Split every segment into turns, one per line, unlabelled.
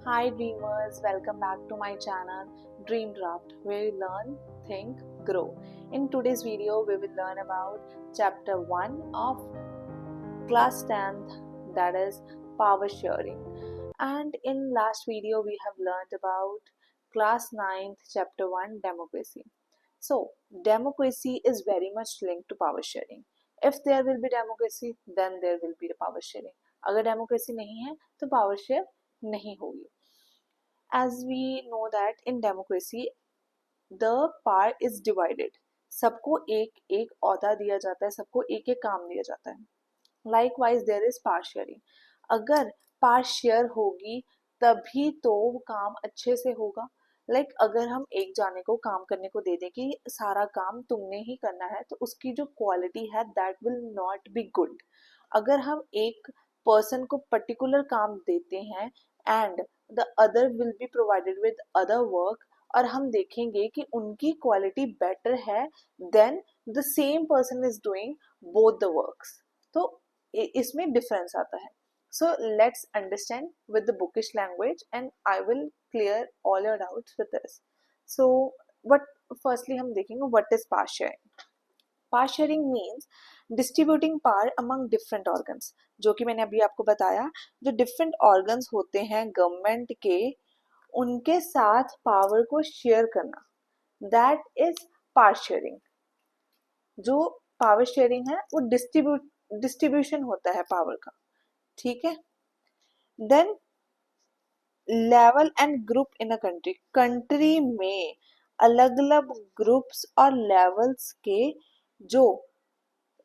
Hi dreamers, welcome back to my channel Dream Draft where we learn, think, grow. In today's video we will learn about chapter 1 of class 10th, that is power sharing. And in last video we have learned about class 9th chapter 1 democracy. So democracy is very much linked to power sharing. If there will be democracy then there will be power sharing. अगर democracy नहीं है तो power share नहीं होगी. As we know that in democracy the power is divided. सबको एक एक ओहदा दिया जाता है, सबको एक एक काम दिया जाता है. Likewise there is power sharing. अगर पावर शेयर होगी तभी तो वो काम अच्छे से होगा. अगर हम एक जाने को काम करने को दे दें कि सारा काम तुमने ही करना है तो उसकी जो क्वालिटी है that will not be good. अगर हम एक पर्सन को पर्टिकुलर काम देते हैं and the other will be provided with other work और हम देखेंगे कि उनकी क्वालिटी बेटर है then the same person is doing both the works, तो इसमें डिफरेंस आता है. So let's understand with the bookish language and I will clear all your doubts with this. So but firstly हम देखेंगे what is power sharing. Power sharing means distributing power among different organs. जो कि मैंने अभी आपको बताया, जो different organs होते हैं गवर्नमेंट के, उनके साथ पावर को शेयर करना, दैट इज पावर शेयरिंग. जो पावर शेयरिंग है वो डिस्ट्रीब्यूशन होता है पावर का. ठीक है. Then level and group in a country. Country में अलग अलग ग्रुप्स और लेवल्स के जो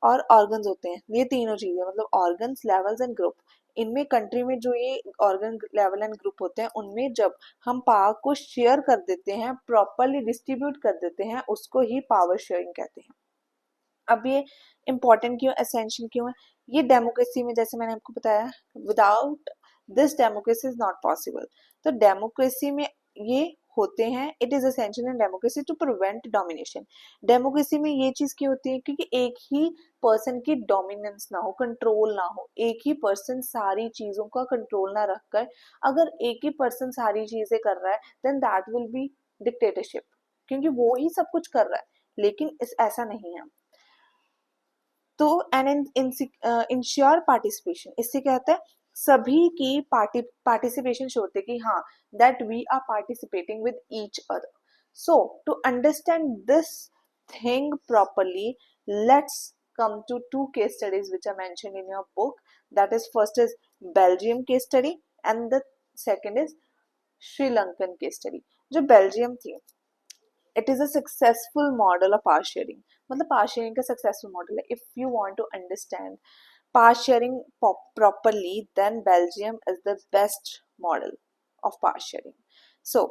और ऑर्गन्स होते हैं, ये तीनों चीजें मतलब ऑर्गन्स, लेवल्स एंड ग्रुप. इनमें कंट्री में जो ये ऑर्गन, लेवल एंड ग्रुप होते हैं उनमें जब हम पावर को शेयर कर देते हैं, प्रॉपरली डिस्ट्रीब्यूट कर देते हैं, उसको ही पावर शेयरिंग कहते हैं. अब ये इम्पोर्टेंट क्यों, एसेंशियल क्यों है? ये डेमोक्रेसी में, जैसे मैंने आपको बताया, without this democracy is not possible. तो डेमोक्रेसी में ये होते हैं. It is essential in democracy to prevent domination. Democracy में ये चीज क्यों होती है? क्योंकि एक ही पर्सन की डोमिनेंस ना हो, कंट्रोल ना हो. एक ही पर्सन सारी चीजों का कंट्रोल ना रखकर अगर एक ही पर्सन सारी चीजें कर रहा है then that will be dictatorship, क्योंकि वो ही सब कुछ कर रहा है. लेकिन ऐसा नहीं है. तो एंड इंश्योर पार्टिसिपेशन, इससे क्या होता है? सभी की पार्टिसिपेशन शो होते कि हाँ that we are participating with each other. So to understand this thing properly, let's come to two case studies which are mentioned in your book. That is, first is Belgium case study and the second is Sri Lankan case study. जो Belgium थी, it is a successful model of power sharing. मतलब power sharing का successful model है. If you want to understand power sharing properly, then Belgium is the best model of power sharing. So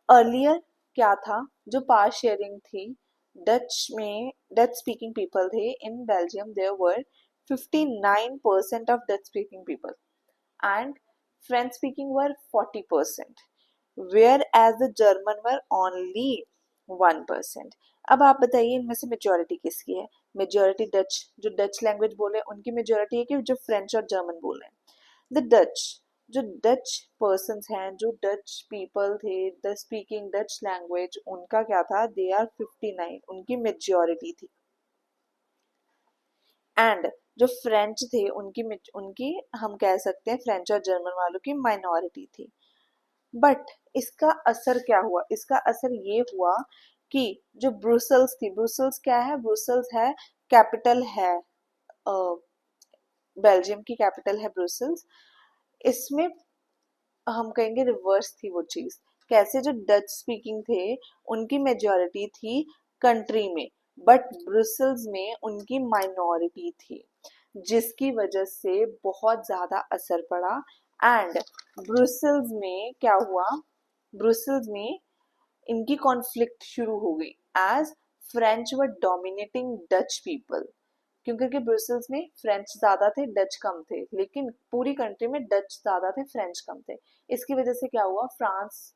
earlier क्या था? जो power sharing थी, Dutch में Dutch speaking people थे in Belgium. There were 59% of Dutch speaking people and French speaking were 40%, whereas the German were only 1%. अब आप बताइए इनमें से मेजोरिटी किसकी है? मेजोरिटी डच, जो डच लैंग्वेज बोले उनकी मेजोरिटी है कि जो फ्रेंच और जर्मन बोल रहे हैं. द डच, जो डच पर्सन्स हैं, जो डच पीपल थे, द स्पीकिंग डच लैंग्वेज, उनका क्या था? दे आर 59, उनकी मेजोरिटी थी. एंड जो फ्रेंच थे उनकी हम कह सकते हैं फ्रेंच और जर्मन वालों की माइनॉरिटी थी. बट इसका असर क्या हुआ? इसका असर ये हुआ कि जो ब्रुसेल्स थी, ब्रुसेल्स क्या है? ब्रुसेल्स है कैपिटल है, बेल्जियम की कैपिटल है ब्रुसेल्स. इसमें हम कहेंगे रिवर्स थी वो चीज. कैसे? जो डच स्पीकिंग थे उनकी मेजोरिटी थी कंट्री में, बट ब्रुसेल्स में उनकी माइनॉरिटी थी, जिसकी वजह से बहुत ज्यादा असर पड़ा. एंड ब्रुसेल्स में क्या हुआ? ब्रुसेल्स में इनकी कॉन्फ्लिक्ट शुरू हो गई as French were dominating Dutch people. क्योंकि ब्रुसेल्स में फ्रेंच ज्यादा थे, डच कम थे, लेकिन पूरी कंट्री में डच ज्यादा थे, फ्रेंच कम थे. इसकी वजह से क्या हुआ? फ्रांस,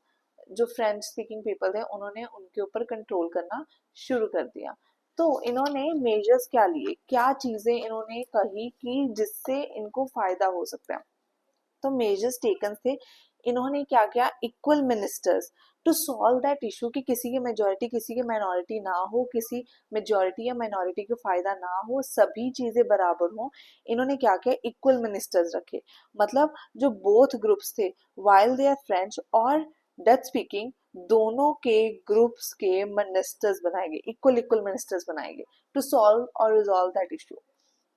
जो फ्रेंच स्पीकिंग पीपल थे, उन्होंने उनके ऊपर कंट्रोल करना शुरू कर दिया. तो इन्होंने मेजर्स क्या लिए, क्या चीजें इन्होंने कही कि जिससे इनको फायदा हो सकता है? तो मेजर्स टेकन थे इन्होंने क्या किया, equal ministers to solve that issue कि किसी की मेजोरिटी किसी की माइनॉरिटी ना हो, किसी मेजोरिटी या माइनॉरिटी को फायदा ना हो, सभी चीजें बराबर हो। इन्होंने क्या किया, इक्वल मिनिस्टर्स रखे। मतलब जो बोथ ग्रुप्स थे, वाइल दे आर फ्रेंच और डच स्पीकिंग, दोनों के ग्रुप्स के मिनिस्टर्स बनाएंगे, इक्वल इक्वल मिनिस्टर्स बनाएंगे टू सॉल्व और resolve that issue.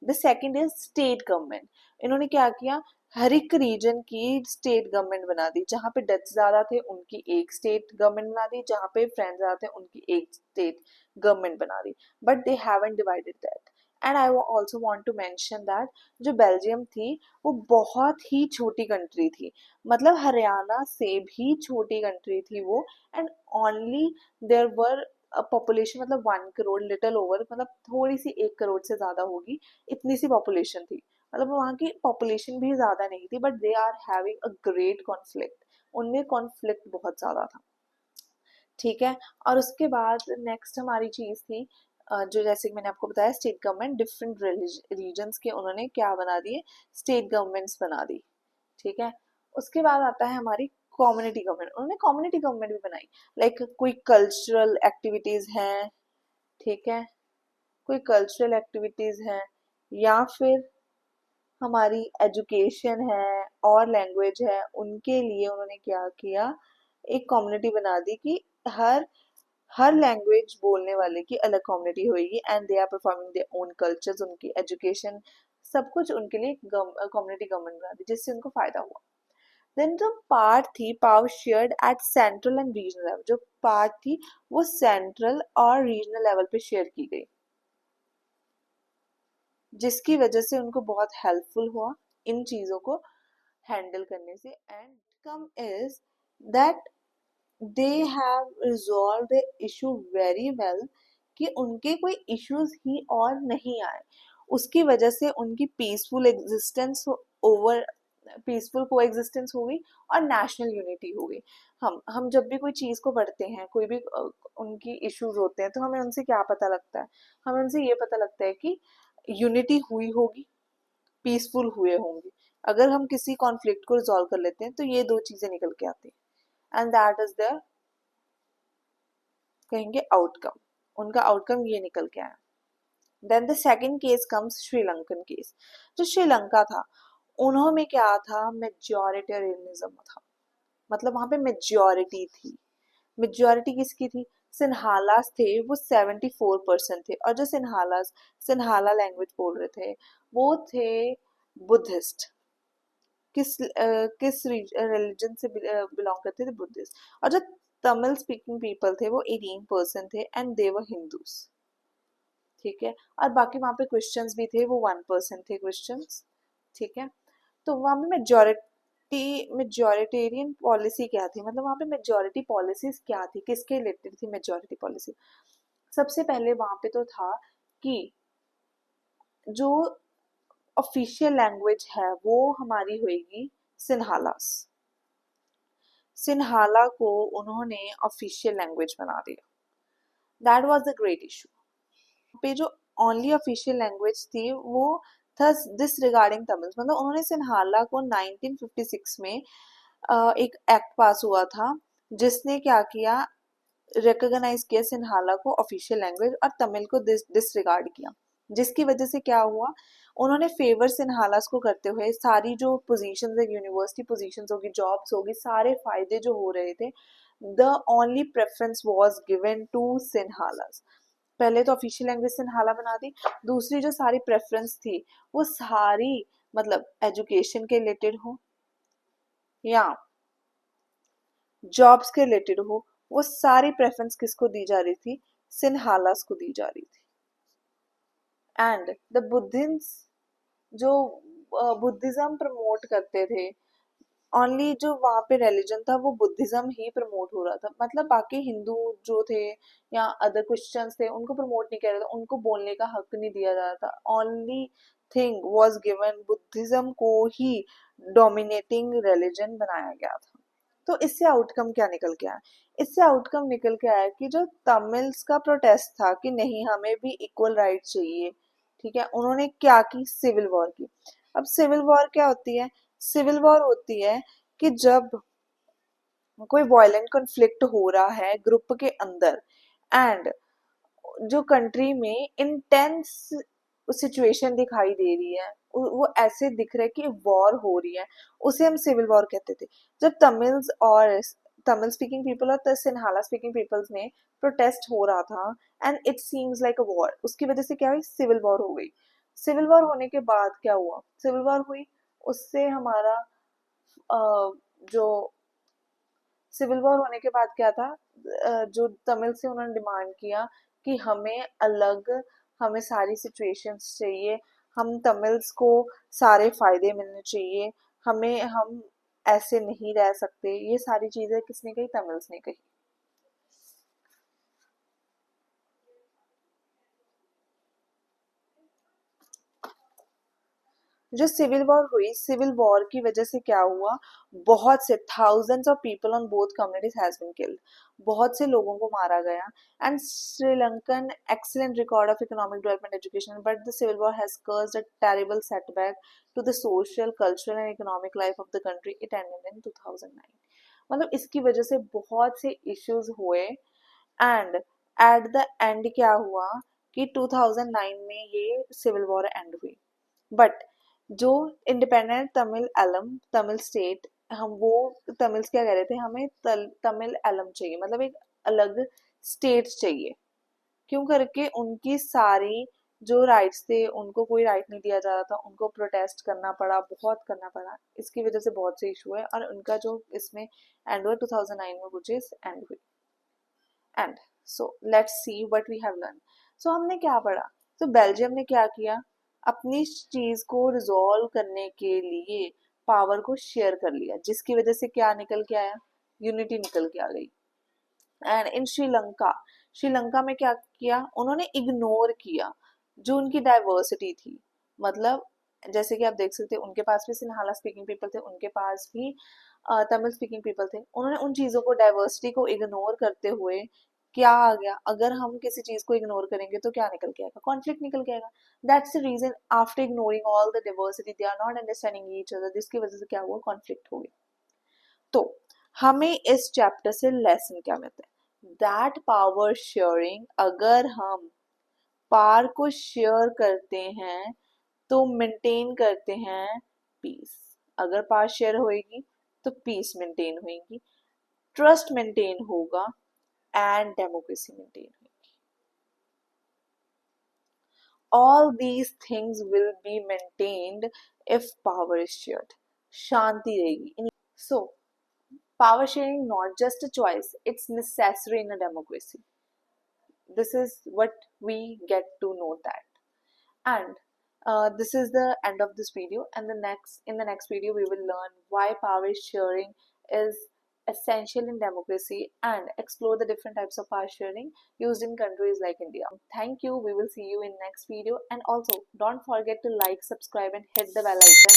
The second is state government. इन्होंने क्या किया, हर एक रीजन की स्टेट गवर्नमेंट बना दी। जहाँ पे डच ज्यादा थे उनकी एक स्टेट गवर्नमेंट बना दी, जहाँ पे फ्रेंच ज्यादा थे उनकी एक स्टेट गवर्नमेंट बना दी, but they haven't divided that. And I also want to mention that जो बेल्जियम थी वो बहुत ही छोटी कंट्री थी, मतलब हरियाणा से भी छोटी कंट्री थी वो। And only there were population, मतलब 1 करोड़, लिटिल ओवर, मतलब थोड़ी सी 1 करोड़ से ज्यादा होगी, इतनी सी पॉपुलेशन थी। मतलब वहाँ की पॉपुलेशन भी ज्यादा नहीं थी, but they are having a great conflict, उनमें कॉन्फ्लिक्ट बहुत ज्यादा था। ठीक है, और उसके बाद नेक्स्ट हमारी चीज थी जो जैसे कि मैंने आपको बताया, स्टेट गवर्नमेंट डिफरेंट रीजन्स के उन्होंने क्या बना दिए, स्टेट गवर्नमेंट्स बना दी। ठीक है, उसके बाद आता है हमारी कम्युनिटी गवर्नमेंट। उन्होंने कम्युनिटी गवर्नमेंट भी बनाई, लाइक कोई कल्चरल एक्टिविटीज हैं, ठीक है, कोई कल्चरल एक्टिविटीज हैं, या फिर हमारी एजुकेशन है और लैंग्वेज है, उनके लिए उन्होंने क्या किया, एक कम्युनिटी बना दी कि हर हर लैंग्वेज बोलने वाले की अलग कम्युनिटी होगी, and they are performing their own cultures, उनकी एजुकेशन सब कुछ उनके लिए कम्युनिटी गवर्नमेंट बना दी, जिससे उनको फायदा हुआ। देन जो पार्ट थी, power shared at central and regional level, जो पार्ट थी वो सेंट्रल और रीजनल लेवल पे शेयर की गई, जिसकी वजह से उनको बहुत हेल्पफुल हुआ इन चीजों को हैंडल करने से। And come is that they have resolve the issue very well, कि उनके कोई इश्यूज ही और नहीं आए, उसकी वजह से उनकी पीसफुल एग्जिस्टेंस ओवर पीसफुल को एग्जिस्टेंस हो गई और नेशनल यूनिटी हो गई। हम जब भी कोई चीज को पढ़ते हैं, कोई भी उनकी इश्यूज होते हैं, तो हमें उनसे क्या पता लगता है, हमें उनसे ये पता लगता है कि यूनिटी हुई होगी, पीसफुल हुए होंगे। अगर हम किसी कॉन्फ्लिक्ट को रिजॉल्व कर लेते हैं तो ये दो चीजें निकल के आती हैं, एंड दैट इज द कहेंगे आउटकम, उनका आउटकम ये निकल के आया। Then the second case comes Sri Lankan case. जो श्रीलंका था, उन्होंने क्या था, मेजोरिटेरियनिज्म था, मतलब वहां पे मेजोरिटी थी। मेजोरिटी किसकी थी, सिन्हालास थे, वो 74% थे, और जो सिन्हालास सिन्हाला लैंग्वेज बोल रहे थे वो थे बुद्धिस्ट। किस रिलीजन से बिलोंग करते थे, बुद्धिस्ट। और जो तमिल स्पीकिंग पीपल थे वो 18% थे, एंड दे वर हिंदूज। ठीक है, और बाकी वहां पे क्रिश्चियंस भी थे, वो 1% थे क्रिश्चियंस। ठीक है, तो वहां पे मेजोरिटेरियन पॉलिसी क्या थी, मतलब वहां पे मेजोरिटी पॉलिसीज क्या थी, किसके रिलेटेड थी मेजोरिटी पॉलिसी। सबसे पहले वहां पे तो था कि जो ऑफिशियल लैंग्वेज है वो हमारी होगी सिन्हालास। सिन्हाला को उन्होंने ऑफिशियल लैंग्वेज बना दिया, that was the great issue. पे जो ओनली ऑफिशियल लैंग्वेज थी वो था दिस रिगार्डिंग तमिल, मतलब उन्होंने सिन्हाला को 1956 में एक एक्ट पास हुआ था, जिसने क्या किया, रिकॉग्नाइज किया सिन्हाला को ऑफिशियल लैंग्वेज और तमिल को डिसरिगार्ड किया। जिसकी वजह से क्या हुआ, उन्होंने फेवर सिन्हालास को करते हुए सारी जो पोजीशंस है, यूनिवर्सिटी पोजीशंस होगी, जॉब्स होगी, सारे फायदे जो हो रहे थे, the only preference was given to Sinhalas. पहले तो ऑफिशियल लैंग्वेज सिन्हाला बना दी, दूसरी जो सारी प्रेफरेंस थी वो सारी, मतलब एजुकेशन के रिलेटेड हो या जॉब्स के रिलेटेड हो, वो सारी प्रेफरेंस किसको दी जा रही थी, सिन्हालास को दी जा रही थी। एंड द बुद्धिज्म, जो बुद्धिज्म प्रमोट करते थे, ओनली जो वहाँ पे रिलीजन था वो बुद्धिज्म ही प्रमोट हो रहा था, मतलब बाकी हिंदू जो थे या अदर क्रिश्चियंस थे उनको प्रमोट नहीं कर रहा था, उनको बोलने का हक नहीं दिया जा रहा था। Only thing was given, Buddhism को ही डोमिनेटिंग रिलीजन बनाया गया था। तो इससे आउटकम क्या निकल के आया, इससे आउटकम निकल के आया कि जो तमिल्स का प्रोटेस्ट था कि नहीं हमें भी इक्वल राइट चाहिए, ठीक है, उन्होंने क्या की, सिविल वॉर की। अब सिविल वॉर क्या होती है, सिविल वॉर होती है कि जब कोई वायलेंट कॉन्फ्लिक्ट हो रहा है ग्रुप के अंदर, एंड जो कंट्री में इंटेंस सिचुएशन दिखाई दे रही है, वो ऐसे दिख रहा है कि वॉर हो रही है, उसे हम सिविल वॉर कहते थे। जब तमिल स्पीकिंग पीपल और सिन्हाला स्पीकिंग पीपल्स में प्रोटेस्ट हो रहा था, and it seems like a war, उसकी वजह से क्या हुई, सिविल वॉर हो गई। सिविल वॉर होने के बाद क्या हुआ, सिविल वॉर हुई, उससे हमारा जो सिविल वॉर होने के बाद क्या था, जो तमिल से उन्होंने डिमांड किया कि हमें सारी सिचुएशंस चाहिए, हम तमिल्स को सारे फायदे मिलने चाहिए, हम ऐसे नहीं रह सकते। ये सारी चीजें किसने कही, तमिल्स ने कही। जो सिविल वॉर हुई, सिविल वॉर की वजह से क्या हुआ, बहुत से thousands of people on both communities has been killed, बहुत से लोगों को मारा गया। And Sri Lankan excellent record of economic development education, but the civil war has caused a terrible setback to the social cultural and economic life of the country. It ended in 2009। मतलब इसकी वजह से बहुत से इश्यूज हुए, एंड एट द एंड क्या हुआ कि 2009 में ये सिविल वॉर एंड हुई। बट जो इंडिपेंडेंट तमिल एलम, तमिल स्टेट, हम वो तमिल्स क्या कह रहे थे, हमें तमिल एलम चाहिए, मतलब एक अलग स्टेट चाहिए। क्यों करके उनकी सारी जो राइट्स थे उनको कोई राइट नहीं दिया जा रहा था, उनको प्रोटेस्ट करना पड़ा, बहुत करना पड़ा, इसकी वजह से बहुत से इशू है, और उनका जो इसमें एंड हुआ 2009 में, विच इज एंड हुई। And so let's see what we have learn. सो हमने क्या पढ़ा, तो बेल्जियम ने क्या किया, अपनी चीज को रिजॉल्व करने के लिए पावर को शेयर कर लिया, जिसकी वजह से क्या निकल के आया, यूनिटी निकल के आ गई। एंड इन श्रीलंका, श्रीलंका में क्या किया, उन्होंने इग्नोर किया जो उनकी डाइवर्सिटी थी। मतलब जैसे कि आप देख सकते हैं, उनके पास भी सिन्हाला स्पीकिंग पीपल थे, उनके पास भी तमिल स्पीकिंग पीपल थे, उन्होंने उन चीजों को, डाइवर्सिटी को इग्नोर करते हुए क्या आ गया, अगर हम किसी चीज को इग्नोर करेंगे तो क्या निकल के आएगा, कॉन्फ्लिक्ट निकल के आएगा। That's the reason, after ignoring all the diversity they are not understanding each other, जिसकी वजह से क्या हुआ, कॉन्फ्लिक्ट हो गया। तो हमें इस चैप्टर से लेसन क्या मिलता है, दैट पावर शेयरिंग, अगर हम पावर को शेयर करते हैं तो मेंटेन करते हैं पीस। अगर पावर शेयर होएगी तो पीस मेंटेन होएगी, ट्रस्ट मेंटेन होगा, एंड डेमोक्रेसी मेंटेन होगी। All these things will be maintained if power is shared, शांति रहेगी। So power sharing not just a choice, it's necessary in a democracy. This is what we get to know that. And this is the end of this video, and in the next video we will learn why power sharing is essential in democracy, and explore the different types of power sharing used in countries like India. Thank you, we will see you in next video, and also don't forget to like, subscribe and hit the bell icon